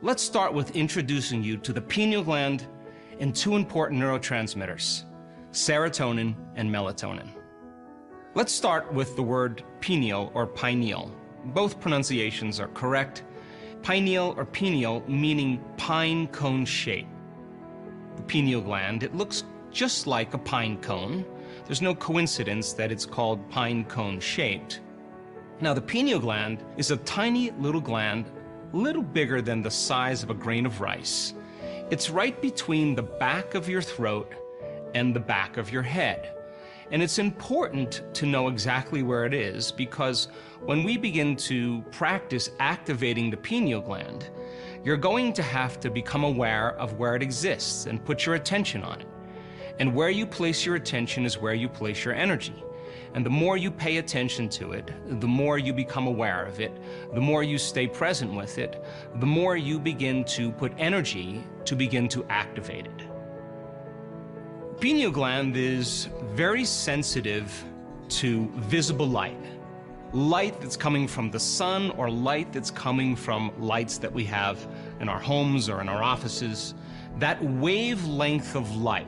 Let's start with introducing you to the pineal gland and two important neurotransmitters, serotonin and melatonin. Let's start with the word pineal or pineal. Both pronunciations are correct. Pineal or pineal meaning pine cone shape. The pineal gland, it looks just like a pine cone. There's no coincidence that it's called pine cone shaped. Now, the pineal gland is a tiny little gland, a little bigger than the size of a grain of rice. It's right between the back of your throat and the back of your head. And it's important to know exactly where it is, because when we begin to practice activating the pineal gland, you're going to have to become aware of where it exists and put your attention on it. And where you place your attention is where you place your energy. And the more you pay attention to it, the more you become aware of it, the more you stay present with it, the more you begin to put energy to begin to activate it. The pineal gland is very sensitive to visible light. Light that's coming from the sun or light that's coming from lights that we have in our homes or in our offices. That wavelength of light.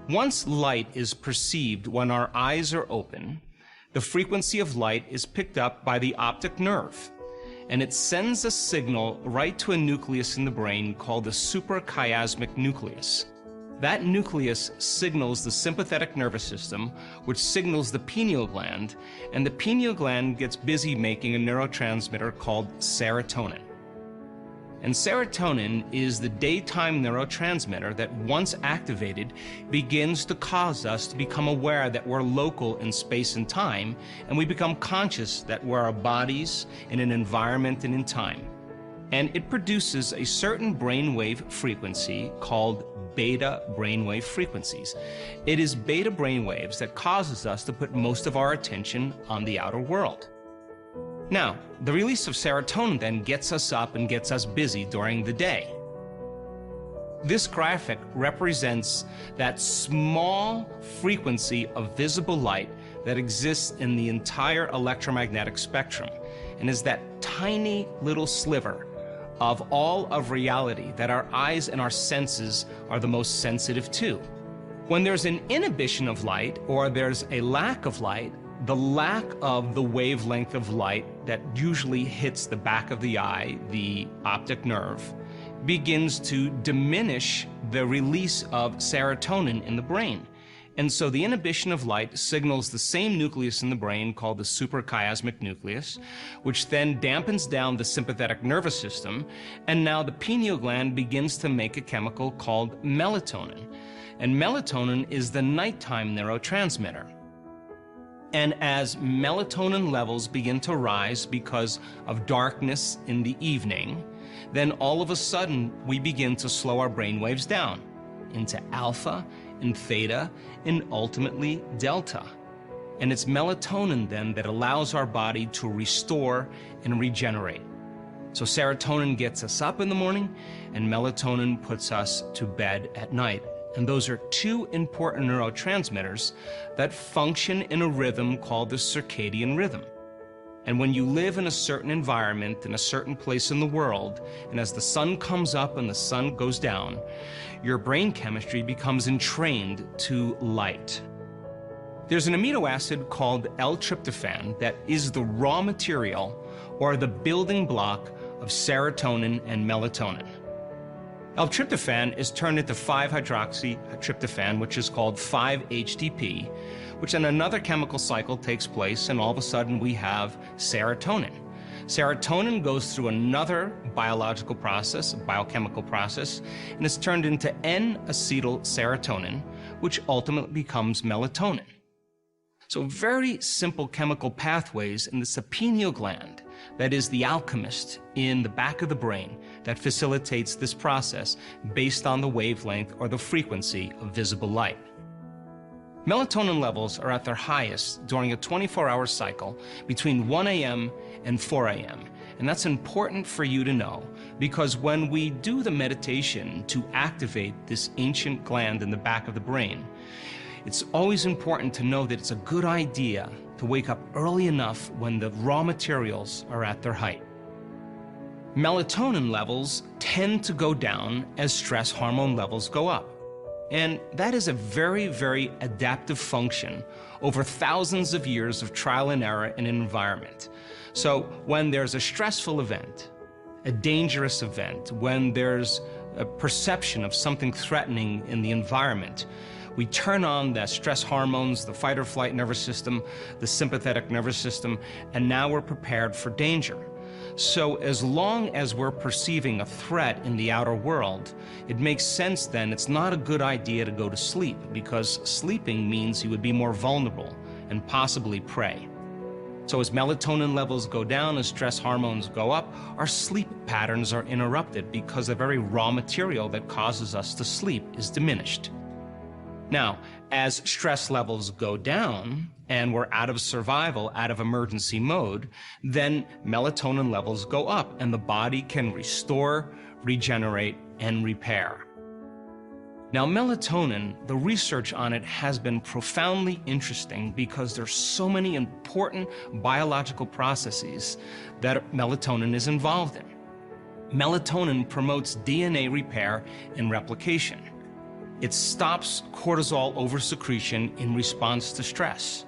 Once light is perceived when our eyes are open, the frequency of light is picked up by the optic nerve, and it sends a signal right to a nucleus in the brain called the suprachiasmatic nucleus. That nucleus signals the sympathetic nervous system, which signals the pineal gland, and the pineal gland gets busy making a neurotransmitter called serotonin. And serotonin is the daytime neurotransmitter that, once activated, begins to cause us to become aware that we're local in space and time, and we become conscious that we're our bodies in an environment and in time. And it produces a certain brainwave frequency called beta brainwave frequencies. It is beta brainwaves that causes us to put most of our attention on the outer world. Now, the release of serotonin then gets us up and gets us busy during the day. This graphic represents that small frequency of visible light that exists in the entire electromagnetic spectrum, and is that tiny little sliver of all of reality that our eyes and our senses are the most sensitive to. When there's an inhibition of light, or there's a lack of light, the lack of the wavelength of light that usually hits the back of the eye, the optic nerve, begins to diminish the release of serotonin in the brain. And so the inhibition of light signals the same nucleus in the brain called the suprachiasmatic nucleus, which then dampens down the sympathetic nervous system, and now the pineal gland begins to make a chemical called melatonin. And melatonin is the nighttime neurotransmitter. And as melatonin levels begin to rise because of darkness in the evening, then all of a sudden we begin to slow our brain waves down into alpha and theta and ultimately delta. And it's melatonin then that allows our body to restore and regenerate. So serotonin gets us up in the morning, and melatonin puts us to bed at night. And those are two important neurotransmitters that function in a rhythm called the circadian rhythm. And when you live in a certain environment, in a certain place in the world, and as the sun comes up and the sun goes down, your brain chemistry becomes entrained to light. There's an amino acid called L-tryptophan that is the raw material or the building block of serotonin and melatonin. L-tryptophan is turned into 5-hydroxytryptophan, which is called 5-HTP, which in another chemical cycle takes place, and all of a sudden we have serotonin. Serotonin goes through another biological process, a biochemical process, and is turned into N-acetylserotonin, which ultimately becomes melatonin. So very simple chemical pathways in the pineal gland, that is the alchemist in the back of the brain, that facilitates this process based on the wavelength or the frequency of visible light. Melatonin levels are at their highest during a 24-hour cycle between 1 a.m. and 4 a.m. And that's important for you to know, because when we do the meditation to activate this ancient gland in the back of the brain, it's always important to know that it's a good idea to wake up early enough when the raw materials are at their height. Melatonin levels tend to go down as stress hormone levels go up. And that is a very, very adaptive function over thousands of years of trial and error in an environment. So when there's a stressful event, a dangerous event, when there's a perception of something threatening in the environment, we turn on the stress hormones, the fight or flight nervous system, the sympathetic nervous system, and now we're prepared for danger. So as long as we're perceiving a threat in the outer world, it makes sense then it's not a good idea to go to sleep, because sleeping means you would be more vulnerable and possibly prey. So as melatonin levels go down, as stress hormones go up, our sleep patterns are interrupted because the very raw material that causes us to sleep is diminished. Now, as stress levels go down and we're out of survival, out of emergency mode, then melatonin levels go up and the body can restore, regenerate, and repair. Now, melatonin, the research on it has been profoundly interesting because there's so many important biological processes that melatonin is involved in. Melatonin promotes DNA repair and replication. It stops cortisol oversecretion in response to stress.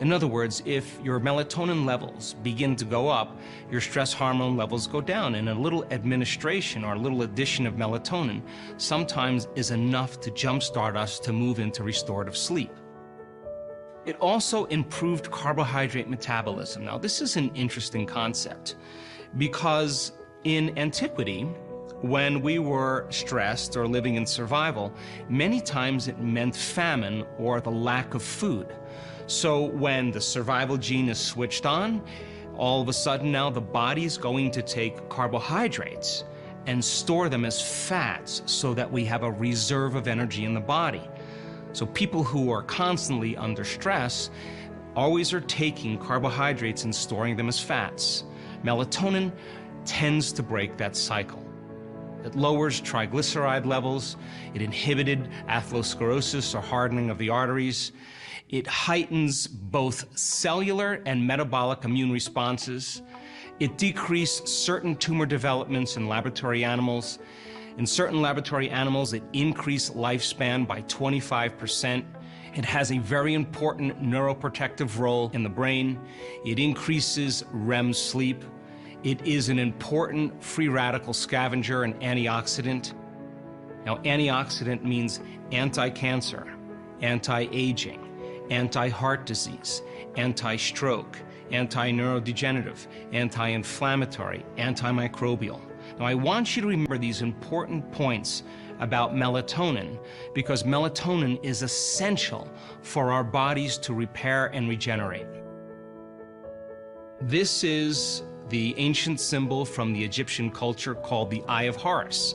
In other words, if your melatonin levels begin to go up, your stress hormone levels go down, and a little administration or a little addition of melatonin sometimes is enough to jumpstart us to move into restorative sleep. It also improved carbohydrate metabolism. Now, this is an interesting concept because in antiquity, when we were stressed or living in survival, many times it meant famine or the lack of food. So when the survival gene is switched on, all of a sudden now the body's going to take carbohydrates and store them as fats so that we have a reserve of energy in the body. So people who are constantly under stress always are taking carbohydrates and storing them as fats. Melatonin tends to break that cycle. It lowers triglyceride levels. It inhibited atherosclerosis or hardening of the arteries. It heightens both cellular and metabolic immune responses. It decreased certain tumor developments in laboratory animals. In certain laboratory animals, it increased lifespan by 25%. It has a very important neuroprotective role in the brain. It increases REM sleep. It is an important free radical scavenger and antioxidant. Now, antioxidant means anti-cancer, anti-aging, anti-heart disease, anti-stroke, anti-neurodegenerative, anti-inflammatory, antimicrobial. Now, I want you to remember these important points about melatonin because melatonin is essential for our bodies to repair and regenerate. This is the ancient symbol from the Egyptian culture called the Eye of Horus.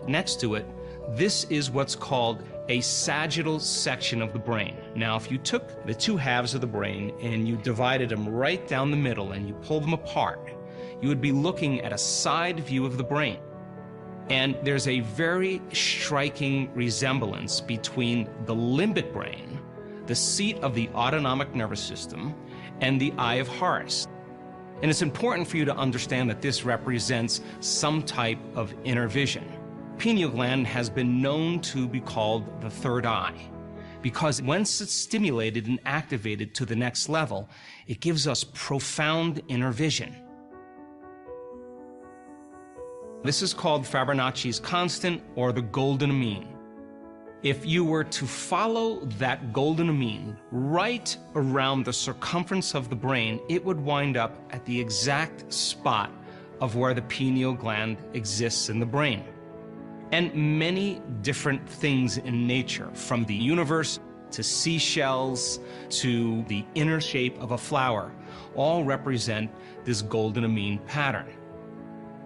Next to it, this is what's called a sagittal section of the brain. Now, if you took the two halves of the brain and you divided them right down the middle and you pulled them apart, you would be looking at a side view of the brain. And there's a very striking resemblance between the limbic brain, the seat of the autonomic nervous system, and the Eye of Horus. And it's important for you to understand that this represents some type of inner vision. Pineal gland has been known to be called the third eye because once it's stimulated and activated to the next level, it gives us profound inner vision. This is called Fibonacci's constant or the golden mean. If you were to follow that golden mean right around the circumference of the brain, it would wind up at the exact spot of where the pineal gland exists in the brain. And many different things in nature, from the universe to seashells to the inner shape of a flower, all represent this golden mean pattern.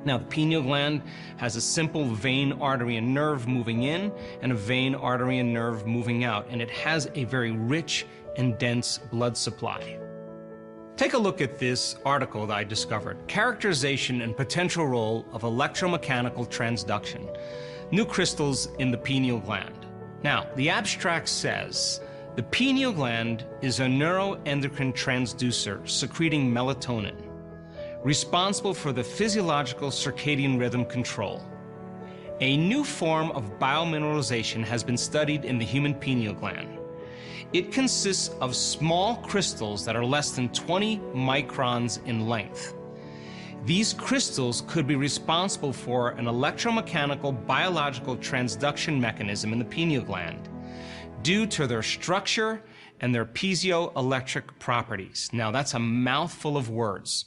Now, the pineal gland has a simple vein, artery, and nerve moving in and a vein, artery, and nerve moving out, and it has a very rich and dense blood supply. Take a look at this article that I discovered, Characterization and Potential Role of Electromechanical Transduction, New Crystals in the Pineal Gland. Now, the abstract says, the pineal gland is a neuroendocrine transducer secreting melatonin. responsible for the physiological circadian rhythm control. A new form of biomineralization has been studied in the human pineal gland. It consists of small crystals that are less than 20 microns in length. These crystals could be responsible for an electromechanical biological transduction mechanism in the pineal gland due to their structure and their piezoelectric properties. Now, that's a mouthful of words,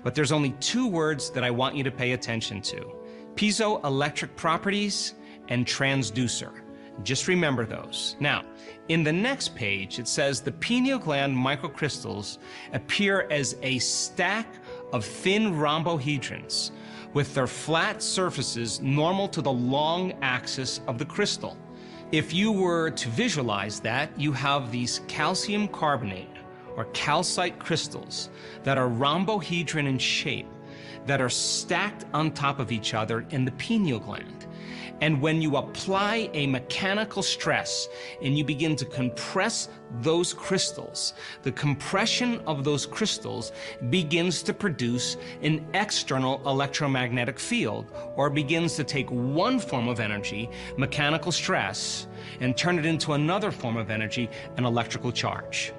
but there's only two words that I want you to pay attention to: piezoelectric properties and transducer. Just remember those. Now, in the next page, it says the pineal gland microcrystals appear as a stack of thin rhombohedrons with their flat surfaces normal to the long axis of the crystal. If you were to visualize that, you have these calcium carbonate or calcite crystals that are rhombohedron in shape, that are stacked on top of each other in the pineal gland. And when you apply a mechanical stress and you begin to compress those crystals, the compression of those crystals begins to produce an external electromagnetic field, or begins to take one form of energy, mechanical stress, and turn it into another form of energy, an electrical charge.